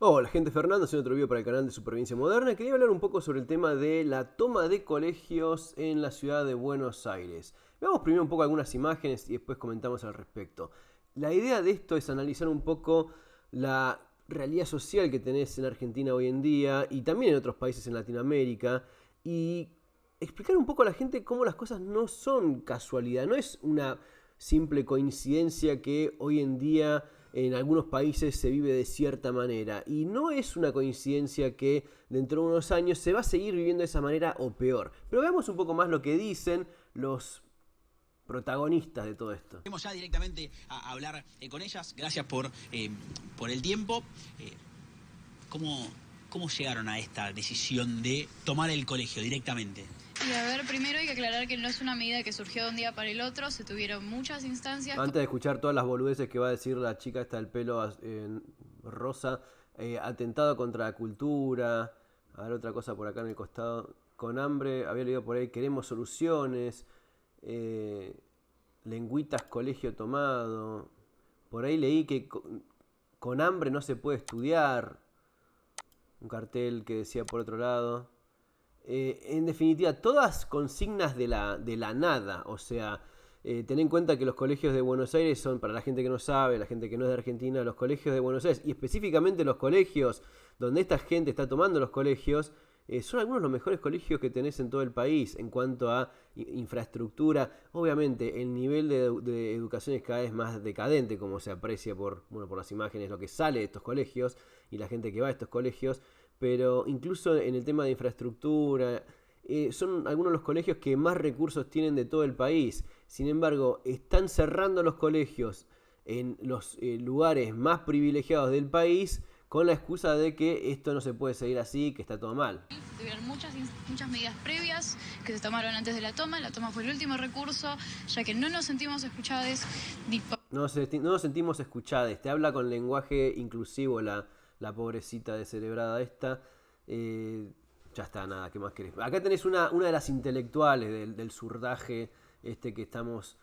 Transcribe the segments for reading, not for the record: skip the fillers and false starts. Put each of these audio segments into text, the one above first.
Hola gente, Fernando, haciendo otro video para el canal de Supervivencia Moderna. Quería hablar un poco sobre el tema de la toma de colegios en la ciudad de Buenos Aires. Veamos primero un poco algunas imágenes y después comentamos al respecto. La idea de esto es analizar un poco la realidad social que tenés en Argentina hoy en día y también en otros países en Latinoamérica y explicar un poco a la gente cómo las cosas no son casualidad, no es una simple coincidencia que hoy en día en algunos países se vive de cierta manera y no es una coincidencia que dentro de unos años se va a seguir viviendo de esa manera o peor. Pero veamos un poco más lo que dicen los protagonistas de todo esto. Vamos ya directamente a hablar con ellas. Gracias por el tiempo. ¿Cómo llegaron a esta decisión de tomar el colegio directamente? Y a ver, primero hay que aclarar que no es una medida que surgió de un día para el otro, se tuvieron muchas instancias. Antes de escuchar todas las boludeces que va a decir la chica esta del pelo rosa, atentado contra la cultura, a ver otra cosa por acá en el costado, con hambre, había leído por ahí, queremos soluciones, lengüitas colegio tomado, por ahí leí que con hambre no se puede estudiar, un cartel que decía por otro lado. En definitiva, todas consignas de la nada, o sea, ten en cuenta que los colegios de Buenos Aires son, para la gente que no sabe, la gente que no es de Argentina, los colegios de Buenos Aires, y específicamente los colegios donde esta gente está tomando los colegios, son algunos de los mejores colegios que tenés en todo el país en cuanto a infraestructura. Obviamente el nivel de educación es cada vez más decadente, como se aprecia por las imágenes, lo que sale de estos colegios y la gente que va a estos colegios. Pero incluso en el tema de infraestructura, son algunos de los colegios que más recursos tienen de todo el país. Sin embargo, están cerrando los colegios en los lugares más privilegiados del país con la excusa de que esto no se puede seguir así, que está todo mal. Tuvieron muchas medidas previas que se tomaron antes de la toma fue el último recurso, ya que no nos sentimos escuchadas. No nos sentimos escuchadas, te habla con lenguaje inclusivo la pobrecita descerebrada esta. Ya está, nada, ¿qué más querés? Acá tenés una de las intelectuales del zurdaje que estamos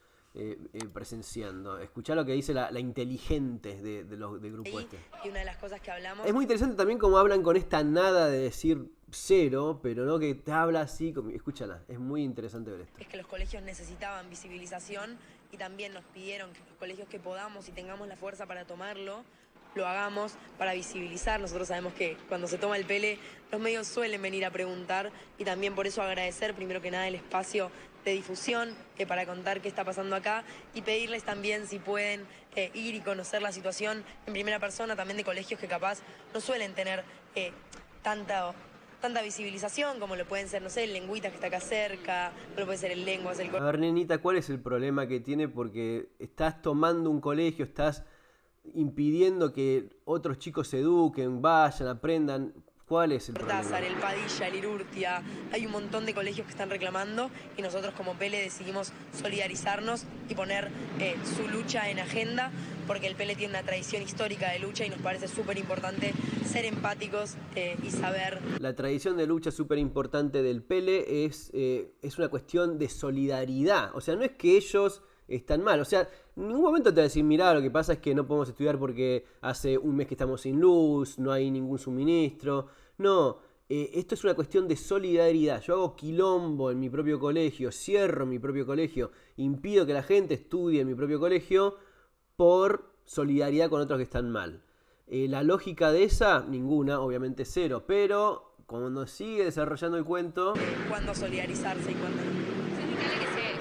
presenciando. Escuchá lo que dice la inteligente del grupo este. Y una de las cosas que hablamos... Es muy interesante también cómo hablan con esta nada de decir cero, pero no que te habla así. Escúchala, es muy interesante ver esto. Es que los colegios necesitaban visibilización y también nos pidieron que los colegios que podamos y tengamos la fuerza para tomarlo, lo hagamos para visibilizar. Nosotros sabemos que cuando se toma el pele, los medios suelen venir a preguntar y también por eso agradecer primero que nada el espacio de difusión para contar qué está pasando acá y pedirles también si pueden ir y conocer la situación en primera persona también de colegios que capaz no suelen tener tanta visibilización como lo pueden ser, no sé, el Lengüitas que está acá cerca, o lo puede ser el Lenguas, el... A ver, nenita, ¿cuál es el problema que tiene? Porque estás tomando un colegio, estás impidiendo que otros chicos se eduquen, vayan, aprendan. ¿Cuál es el problema? Cortázar, el Padilla, el Irurtia, hay un montón de colegios que están reclamando y nosotros como Pele decidimos solidarizarnos y poner su lucha en agenda porque el Pele tiene una tradición histórica de lucha y nos parece súper importante ser empáticos y saber. La tradición de lucha súper importante del Pele es una cuestión de solidaridad, o sea, no es que ellos están mal, o sea, en ningún momento te va a decir, mirá, lo que pasa es que no podemos estudiar porque hace un mes que estamos sin luz, no hay ningún suministro. No, esto es una cuestión de solidaridad. Yo hago quilombo en mi propio colegio, cierro mi propio colegio, impido que la gente estudie en mi propio colegio por solidaridad con otros que están mal. La lógica de esa, ninguna, obviamente cero, pero cuando sigue desarrollando el cuento... ¿Cuándo solidarizarse y cuándo no?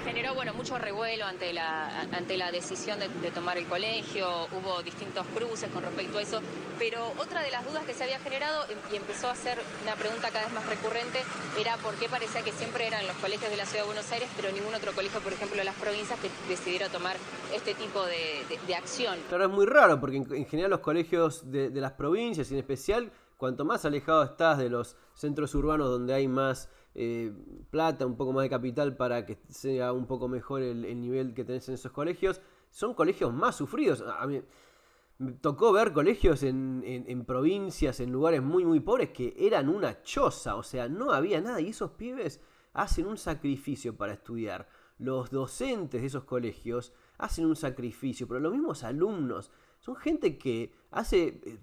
Generó mucho revuelo ante la decisión de tomar el colegio, hubo distintos cruces con respecto a eso, pero otra de las dudas que se había generado y empezó a ser una pregunta cada vez más recurrente era por qué parecía que siempre eran los colegios de la Ciudad de Buenos Aires, pero ningún otro colegio, por ejemplo, de las provincias que decidiera tomar este tipo de acción. Claro, es muy raro porque en general los colegios de las provincias, y en especial, cuanto más alejado estás de los centros urbanos donde hay más plata, un poco más de capital para que sea un poco mejor el nivel que tenés en esos colegios, son colegios más sufridos. A mí me tocó ver colegios en provincias, en lugares muy muy pobres que eran una choza, o sea, no había nada y esos pibes hacen un sacrificio para estudiar. Los docentes de esos colegios hacen un sacrificio, pero los mismos alumnos son gente que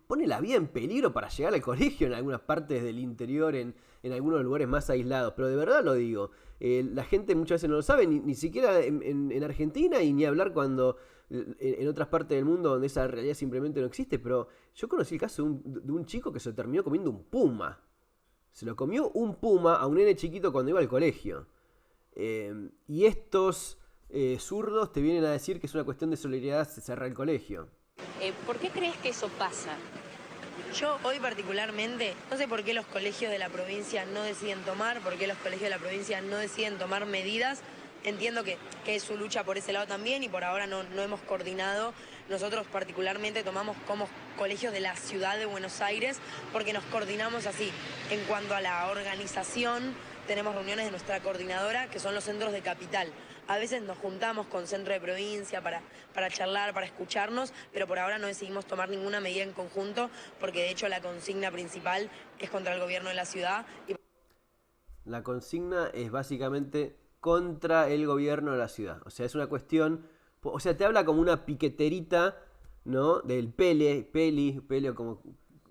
pone la vida en peligro para llegar al colegio en algunas partes del interior, en algunos lugares más aislados. Pero de verdad lo digo, la gente muchas veces no lo sabe, ni siquiera en Argentina, y ni hablar cuando en otras partes del mundo donde esa realidad simplemente no existe. Pero yo conocí el caso de un chico que se terminó comiendo un puma. Se lo comió un puma a un nene chiquito cuando iba al colegio. Y estos zurdos te vienen a decir que es una cuestión de solidaridad cerrar el colegio. ¿Por qué crees que eso pasa? Yo hoy particularmente, no sé por qué los colegios de la provincia no deciden tomar, por qué los colegios de la provincia no deciden tomar medidas. Entiendo que es su lucha por ese lado también y por ahora no hemos coordinado. Nosotros particularmente tomamos como colegios de la ciudad de Buenos Aires porque nos coordinamos así. En cuanto a la organización, tenemos reuniones de nuestra coordinadora, que son los centros de capital. A veces nos juntamos con centro de provincia para charlar, para escucharnos, pero por ahora no decidimos tomar ninguna medida en conjunto, porque de hecho la consigna principal es contra el gobierno de la ciudad. La consigna es básicamente contra el gobierno de la ciudad. O sea, es una cuestión... O sea, te habla como una piqueterita, ¿no? Del peli, como...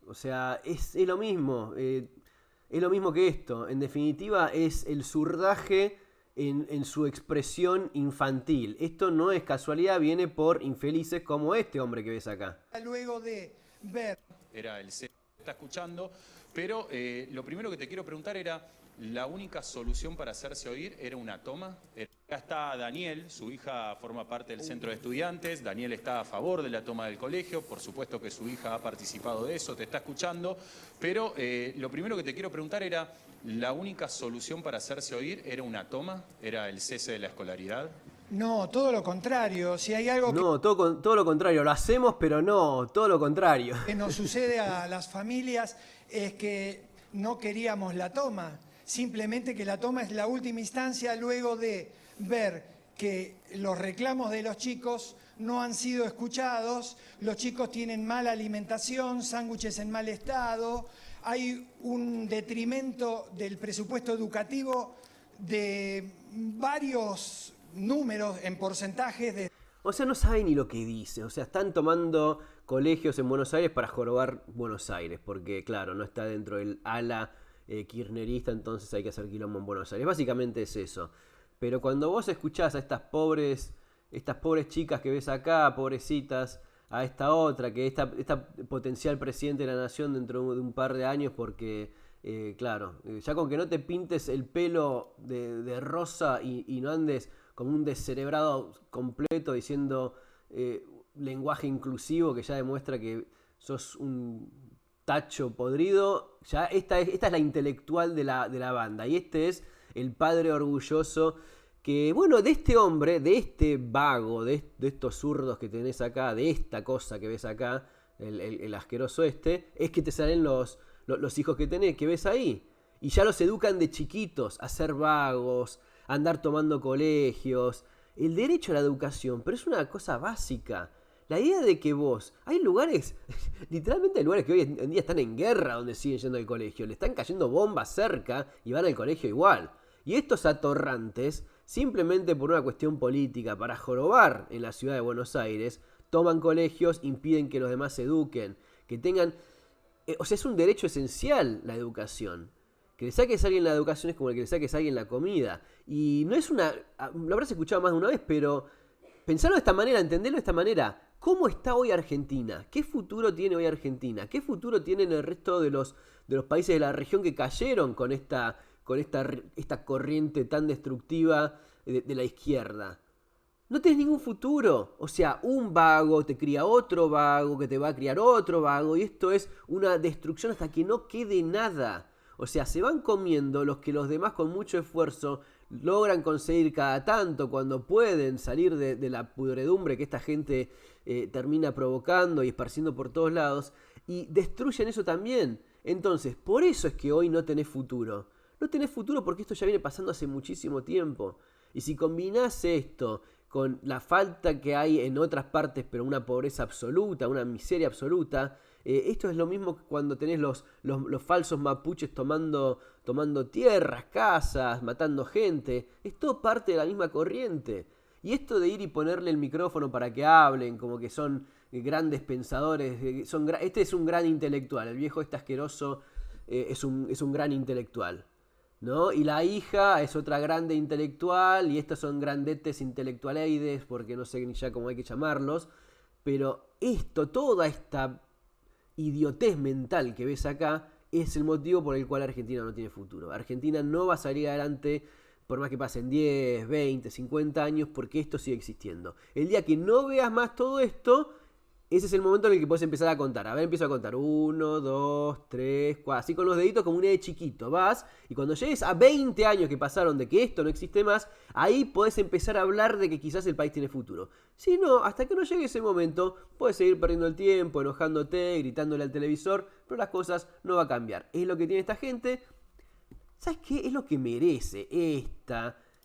O sea, es lo mismo. Es lo mismo que esto. En definitiva, es el zurdaje en su expresión infantil. Esto no es casualidad, viene por infelices como este hombre que ves acá. Luego de ver... Era el C está escuchando, pero lo primero que te quiero preguntar era, ¿la única solución para hacerse oír era una toma? Acá está Daniel, su hija forma parte del centro de estudiantes, Daniel está a favor de la toma del colegio, por supuesto que su hija ha participado de eso, te está escuchando, pero lo primero que te quiero preguntar era, ¿la única solución para hacerse oír era una toma? ¿Era el cese de la escolaridad? No, todo lo contrario. Si hay algo No, todo lo contrario. Lo hacemos, pero no, todo lo contrario. que nos sucede a las familias es que no queríamos la toma. Simplemente que la toma es la última instancia luego de ver que los reclamos de los chicos no han sido escuchados, los chicos tienen mala alimentación, sándwiches en mal estado, hay un detrimento del presupuesto educativo de varios números en porcentajes de... O sea, no saben ni lo que dice. O sea, están tomando colegios en Buenos Aires para jorobar Buenos Aires. Porque, claro, no está dentro del ala kirchnerista, entonces hay que hacer quilombo en Buenos Aires. Básicamente es eso. Pero cuando vos escuchás a estas pobres chicas que ves acá, pobrecitas, a esta otra, que esta potencial presidente de la nación dentro de un par de años, porque, claro, ya con que no te pintes el pelo de rosa y no andes como un descerebrado completo diciendo lenguaje inclusivo que ya demuestra que sos un tacho podrido, ya esta es la intelectual de la banda, y este es el padre orgulloso que, bueno, de este hombre, de este vago, de estos zurdos que tenés acá, de esta cosa que ves acá, el asqueroso es que te salen los hijos que ves ahí, y ya los educan de chiquitos a ser vagos, a andar tomando colegios, el derecho a la educación, pero es una cosa básica. La idea de que hay lugares, literalmente hay lugares que hoy en día están en guerra donde siguen yendo al colegio, le están cayendo bombas cerca y van al colegio igual. Y estos atorrantes, simplemente por una cuestión política, para jorobar en la ciudad de Buenos Aires, toman colegios, impiden que los demás se eduquen, que tengan... o sea, es un derecho esencial la educación. Que le saques a alguien la educación es como el que le saques a alguien la comida. Y no es una... Lo habrás escuchado más de una vez, pero pensarlo de esta manera, entenderlo de esta manera. ¿Cómo está hoy Argentina? ¿Qué futuro tiene hoy Argentina? ¿Qué futuro tienen el resto de los países de la región que cayeron con esta corriente tan destructiva de la izquierda? No tenés ningún futuro. O sea, un vago te cría otro vago, que te va a criar otro vago, y esto es una destrucción hasta que no quede nada. O sea, se van comiendo los que los demás con mucho esfuerzo logran conseguir cada tanto cuando pueden salir de la pudredumbre que esta gente termina provocando y esparciendo por todos lados, y destruyen eso también. Entonces, por eso es que hoy no tenés futuro. No tenés futuro porque esto ya viene pasando hace muchísimo tiempo. Y si combinás esto con la falta que hay en otras partes, pero una pobreza absoluta, una miseria absoluta, esto es lo mismo que cuando tenés los falsos mapuches tomando tierras, casas, matando gente. Es todo parte de la misma corriente. Y esto de ir y ponerle el micrófono para que hablen, como que son grandes pensadores. Este es un gran intelectual, el viejo este asqueroso es un gran intelectual, ¿no? Y la hija es otra grande intelectual, y estos son grandetes intelectualeides, porque no sé ni ya cómo hay que llamarlos, pero toda esta idiotez mental que ves acá, es el motivo por el cual Argentina no tiene futuro. Argentina no va a salir adelante por más que pasen 10, 20, 50 años, porque esto sigue existiendo. El día que no veas más todo esto, ese es el momento en el que puedes empezar a contar. A ver, empiezo a contar. 1, 2, 3, 4. Así con los deditos como un nene chiquito. Vas, y cuando llegues a 20 años que pasaron de que esto no existe más, ahí podés empezar a hablar de que quizás el país tiene futuro. Si no, hasta que no llegue ese momento, puedes seguir perdiendo el tiempo, enojándote, gritándole al televisor, pero las cosas no van a cambiar. Es lo que tiene esta gente. ¿Sabes qué? Es lo que merece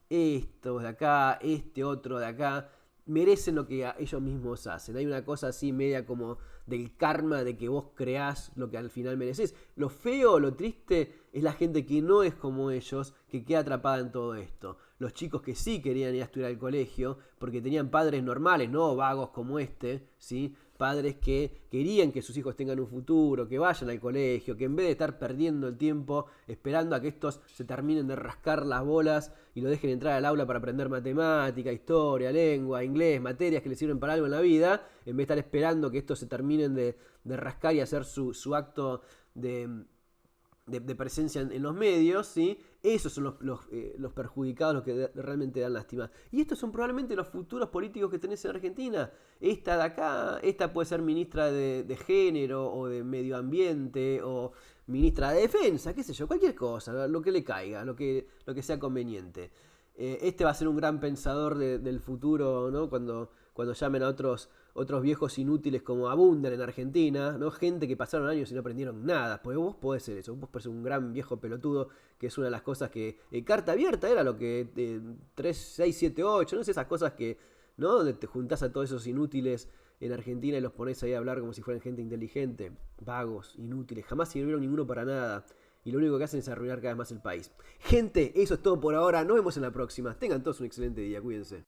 estos de acá, este otro de acá. Merecen lo que ellos mismos hacen. Hay una cosa así media como del karma, de que vos creás lo que al final mereces. Lo feo, lo triste es la gente que no es como ellos, que queda atrapada en todo esto. Los chicos que sí querían ir a estudiar al colegio porque tenían padres normales, no vagos como este, ¿sí? Padres que querían que sus hijos tengan un futuro, que vayan al colegio, que en vez de estar perdiendo el tiempo esperando a que estos se terminen de rascar las bolas y lo dejen entrar al aula para aprender matemática, historia, lengua, inglés, materias que les sirven para algo en la vida, en vez de estar esperando que estos se terminen de rascar y hacer su acto de presencia en los medios, ¿sí? Esos son los perjudicados, los que realmente dan lástima. Y estos son probablemente los futuros políticos que tenés en Argentina. Esta de acá, esta puede ser ministra de género o de medio ambiente o ministra de defensa, qué sé yo, cualquier cosa, lo que le caiga, lo que sea conveniente. Este va a ser un gran pensador del futuro, ¿no? Cuando llamen a otros viejos inútiles como abundan en Argentina, ¿no? Gente que pasaron años y no aprendieron nada, porque vos podés ser eso, vos podés ser un gran viejo pelotudo, que es una de las cosas que... carta abierta era lo que 3, 6, 7, 8, no sé, esas cosas que, ¿no? Donde te juntás a todos esos inútiles en Argentina y los ponés ahí a hablar como si fueran gente inteligente, vagos, inútiles, jamás sirvieron ninguno para nada. Y lo único que hacen es arruinar cada vez más el país. Gente, eso es todo por ahora. Nos vemos en la próxima. Tengan todos un excelente día. Cuídense.